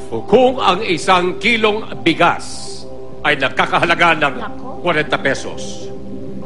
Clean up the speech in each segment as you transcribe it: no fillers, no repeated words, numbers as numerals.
Kung ang 1 kilong bigas ay nagkakahalaga ng 40 pesos,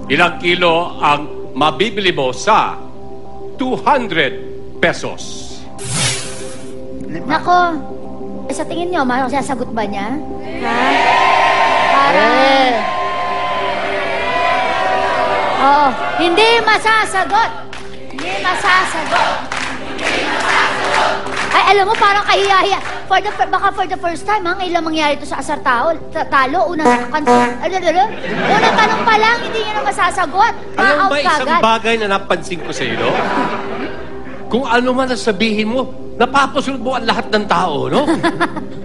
ilang kilo ang mabibili mo sa 200 pesos? Nako, sa tingin nyo, masasagot ba niya? Ha? Parang... Oo, hindi masasagot. Hindi masasagot. Ay, alam mo, parang kahiya-hiya. Baka for the first time, ngayon lang mangyari ito sa Asar Talo. Unang tanong pa lang, hindi niya na masasagot. Alam ba isang bagay na napansin ko sa iyo, no? Kung ano man sabihin mo, napapasunod mo ang lahat ng tao, no?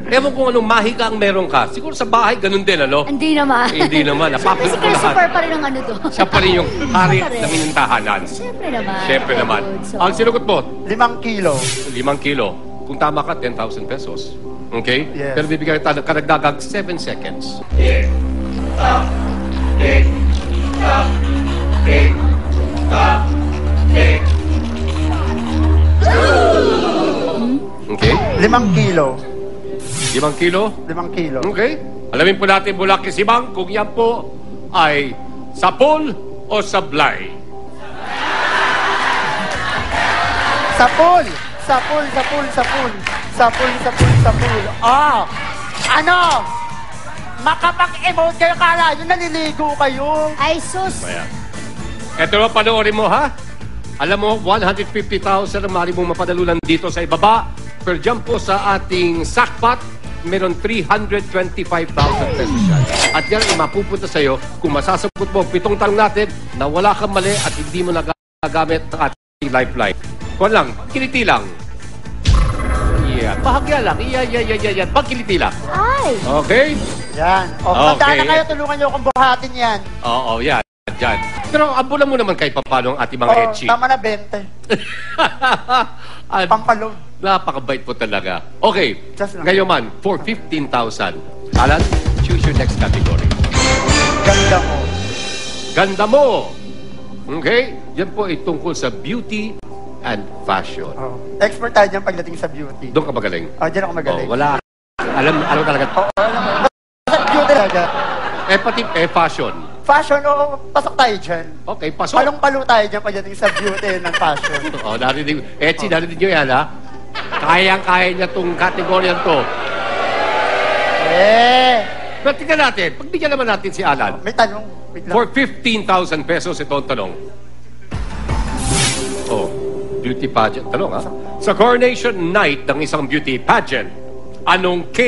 Ewan kung anong mahika ang meron ka. Siguro sa bahay, ganun din, ano? Hindi naman. Hindi naman. Napapasunod mo lahat. Super pa rin ang ano doon. Siya pa rin yung hari na minintahanan. Siyempre naman. Siyempre naman. Ang sinugot mo? 5 kilo. 5 kilo. Kung tama ka, 10,000 pesos. Okay? Yes. Pero bibigyan kita ng karagdagang 7 seconds. Okay? 5 kilo. 5 kilo? 5 kilo. Okay? Alamin po natin mula kay Simang kung yan po ay sapol o sablay. Sapul! Sapul, sapul, sapul. Sapul, sapul, sapul. Ah! Ano? Makapag-emote kayo, kala nyo naliligo kayo. Ay, sus. Ayan. Ito na, panoorin mo, ha? Alam mo, 150,000 ang maaari mong mapadalunan dito sa ibaba. Per dyan po sa ating sackpot, meron 325,000 pesos yan. At yan ay mapupunta sa'yo kung masasagot mo 7 tanong natin na wala kang mali at hindi mo nagagamit ang ating lifeline. Kuwan lang, kiliti lang. Yeah, bahagya lang. Yeah. Pagkiliti lang. Ay. Okay? Yan. O, tandaan na kayo, tulungan nyo akong buhatin yan. Oo, yan. Diyan. Pero ambulan mo naman kahit papano ang ating mga etchi. Tama na 20. Pampalog. Napakabait po talaga. Okay. Just lang. Ngayon man, for 15,000. Alan, choose your next category. Ganda mo. Ganda mo! Okay? Yan po ay tungkol sa beauty and fashion. Oh. Expert tayo dyan pagdating sa beauty. Doon ka magaling. Oh, dyan ako magaling. Wala. Alam talaga. Sa beauty talaga. Pati fashion. Fashion, pasok tayo dyan. Okay, pasok. Palong-palo tayo dyan pagdating sa beauty and fashion. Narinig. Etchi, narinig nyo yan, ha? Kayang-kaya niya itong kategorya to. Pero tingnan natin. Pagbigyan naman natin si Alan. May tanong. Wait lang. For 15,000 pesos, ito ang tanong. Oh, beauty pageant. Tanong, ha? Sa coronation night ng isang beauty pageant, anong K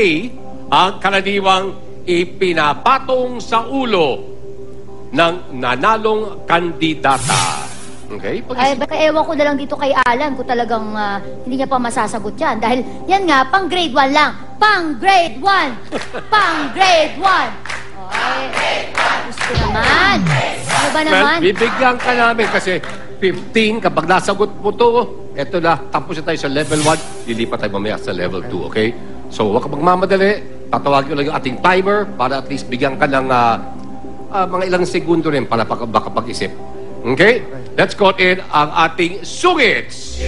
ang karaniwang ipinapatong sa ulo ng nanalong kandidata? Okay? Ay, baka ewan ko na lang dito kay Alan kung talagang hindi niya pa masasagot yan. Dahil yan nga, pang grade 1 lang. Pang grade 1! Pang grade 1! Ay, gusto naman. Ano ba naman? Well, bibigyan ka namin kasi 15, kapag nasagot mo to, eto na, tapos na tayo sa level 1, lilipat tayo mamaya sa level 2, okay? So, huwag ka magmamadali, tatawagin ko lang yung ating timer para at least bigyan ka ng mga ilang segundo rin para baka pag-isip. Okay? Let's call in ang ating sugits!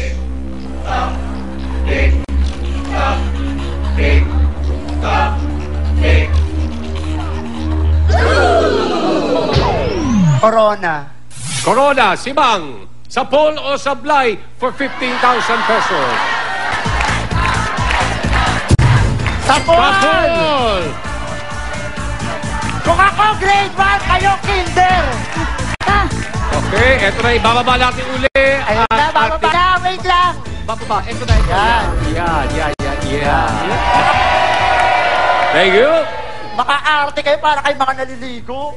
Corona. Corona, Simang, sapol o sablay for 15,000 pesos? Sapol! Sapol! Kung ako grade 1, kayo kinder! Okay, eto na, ibababa natin uli. Ayun na, bababa na, wait lang! Bababa, eto na, eto. Yan. Yan. Thank you. Maka-arte kayo para kayo mga naliligo.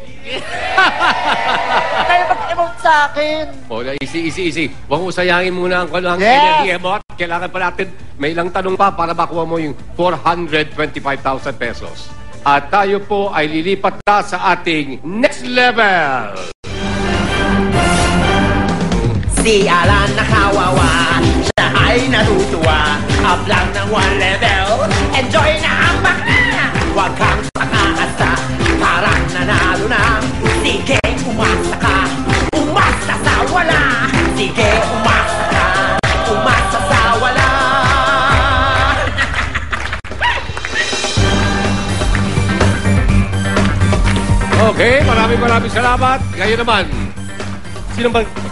Kayo mag-emote sa akin. O, easy. Huwag mo sayangin muna ang Yes. energy emote. Kailangan pa natin, may ilang tanong pa para makuha mo yung 425,000 pesos. At tayo po ay lilipat na sa ating next level. Si Alan nakawawa, siya ay natutuwa. Up lang ng 1 level, enjoy na ang bakla. Huwag kang pakaasa, parang nanalo na. Sige, umasa ka, umasa sa wala. Sige, umasa ka, umasa sa wala. Okay, maraming salamat. Ngayon naman,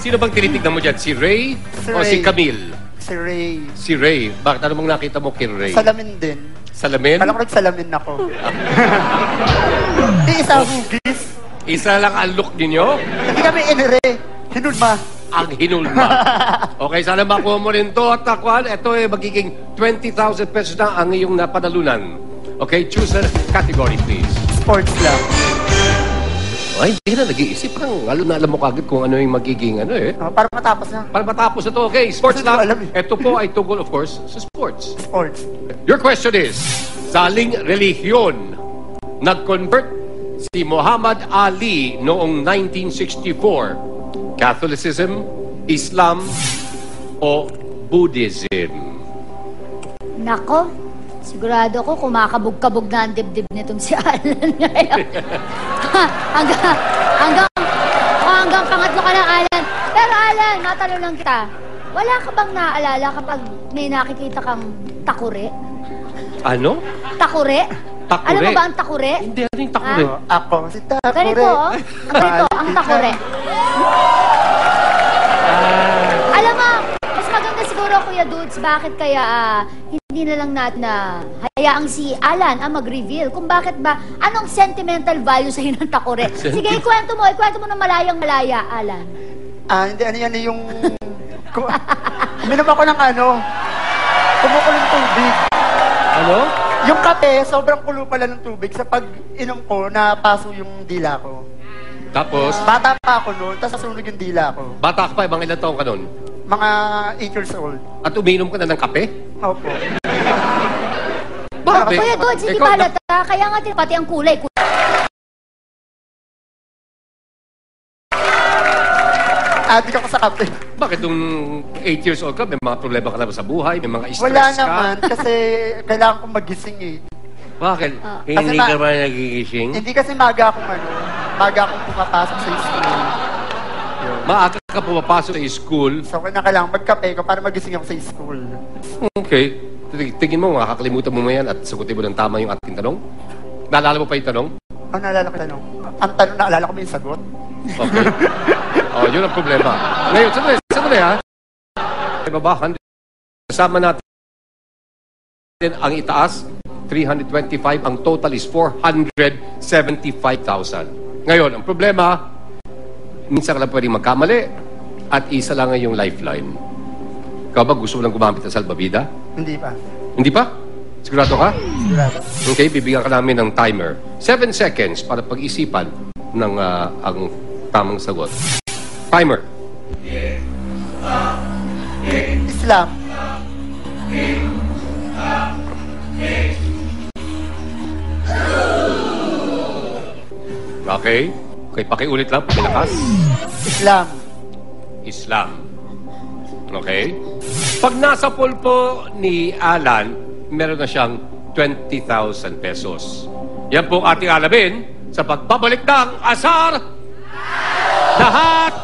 sino bang tinitignan mo dyan? Si Ray Si o Ray. si Camille? Si Ray. Si Ray. Bakit ano bang nakita mo kay Ray? Salamin din. Salamin? Kala ko nagsalamin ako. Di isa hugis. Isa lang ang look ninyo? Hindi kami inire. Hinulma. Ang hinulma. Okay, sana makuha mo rin to. At takwan, ito magiging 20,000 pesos na ang iyong napadalunan. Okay, choose a category, please. Sports lang. Ay, hindi na nag-iisip. Parang alam mo kagad kung ano yung magiging Para matapos na. Para matapos na to. Okay, sports Hindi ko lang. alam Ito po ay tungkol, of course, sa sports. Sports. Your question is, sa aling relihiyon, nag-convert si Muhammad Ali noong 1964? Catholicism, Islam, o Buddhism? Nako, sigurado ko kumakabog-kabog na ang dibdib nitong si Alan ngayon. hanggang pangatlo ka na, Alan. Pero Alan, matanong lang kita. Wala ka bang naaalala kapag may nakikita kang takure? Ano? Takure? Takure? Alam mo ba ang takure? Hindi, ano yung takure? Ako, si Takure. Ganito, oh. Ganito, ang takure. Alam mo, mas maganda siguro, Kuya Dudes, bakit kaya hindi na lang natin na hayaang si Alan ang mag-reveal kung bakit ba, anong sentimental value sa'yo ng takure? Sige, ikwento mo ng malayang-malaya, Alan. Hindi, ano yan yung... Uminom ako ng kumukulong tubig. Ano? Yung kape, sobrang kulo pala ng tubig. Sa pag-inom ko, napaso yung dila ko. Tapos, Bata pa ako noon, tapos nasunog yung dila ko. bata ka pa, mga ilang taon ka nun? Mga 8 years old. At uminom ka na ng kape? Opo. Bakit? Kuya Dudes, hindi Ikaw, ba halata? Kaya nga pati ang kulay. Adik ako sa kape. Bakit nung 8 years old ka, may mga problema ka na ba sa buhay? May mga stress Wala ka? naman, kasi kailangan kong magising eh. Bakit? Kasi Hindi ka ba nagigising? Hindi kasi maga akong pumapasok sa school. Maaga ka pumapasok sa school. So, kailangan magkape ko para magising ako sa school. Okay. Tingin mo, makakalimutan mo yan at sagutin mo ng tama yung ating tanong? Naalala mo pa yung tanong? Naalala ko yung tanong. Ang tanong, naalala ko ba yung sagot? Okay. Yun ang problema. Ngayon, sandali ha. Baba, 100. Kasama natin ang itaas, 325. Ang total is 475,000. Ngayon, ang problema, minsan ka lang pwedeng magkamali at isa lang ang yung lifeline. Ikaw ba gusto mo lang gumamit ng salbabida? Hindi pa. Hindi pa? Sigurado ka? Sigurado. Okay, bibigyan ka namin ng timer. 7 seconds para pag-isipan ng ang tamang sagot. Timer. Islam. Okay. Okay, pakiulit lang, pakilakas. Islam. Islam. Okay. Pag nasa pulpo ni Alan, meron na siyang 20,000 pesos. Yan po ang ating alamin sa pagbabalik ng Asar Lahat!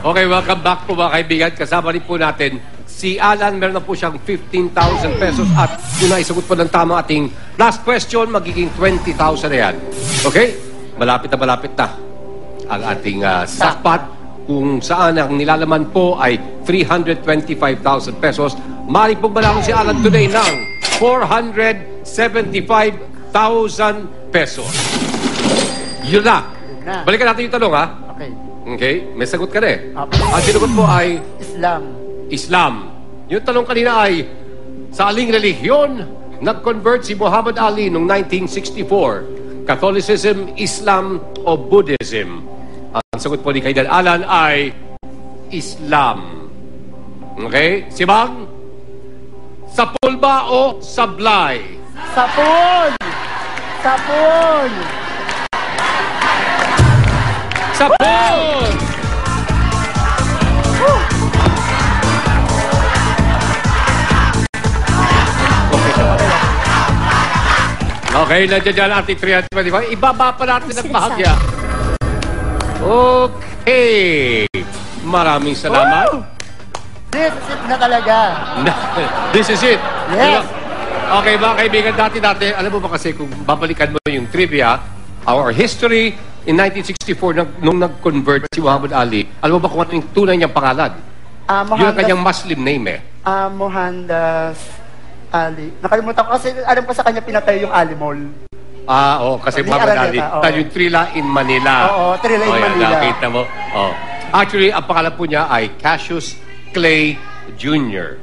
Okay, welcome back po mga kaibigan. Kasama rin po natin si Alan. Meron na po siyang 15,000 pesos at kung naisagot po ng tama ating last question, magiging 20,000 na yan. Okay? Malapit na ang ating sackpot kung saan ang nilalaman po ay 325,000 pesos. Mari pong manalo si Alan today ng 475,000 pesos. Yun na. Balikan natin yung tanong, ha? Okay. Okay? May sagot ka na eh. Okay. Ang sinagot mo ay Islam. Islam. Yung tanong kanina ay, sa aling relihiyon, nag-convert si Muhammad Ali noong 1964? Catholicism, Islam, o Buddhism? Ang sagot po ni Kaidan Alan ay Islam. Okay? Si Bang? Sapul ba o sablay? Sapon! Sapon! Sapul! Okay, nandiyan dyan ating 325. Ibaba pa natin ang bahagya. Okay. Maraming salamat. This is it na talaga. This is it. Yes. Okay, mga kaibigan, dati, alam mo ba kasi kung babalikan mo yung trivia, our history in 1964, nung nag-convert si Muhammad Ali, alam mo ba kung ano yung tunay niyang pangalan? Yun ang kanyang Muslim name eh. Mohandas Ali. Nakalimutan ko kasi alam ko sa kanya pinatay yung Alimol. Kasi Ni Muhammad Ali. Araneta, Dahil yung Trilla in Manila. Oo, Trilla in yan, Manila. nakita mo. Actually, ang pangalan po niya ay Cassius Clay Jr.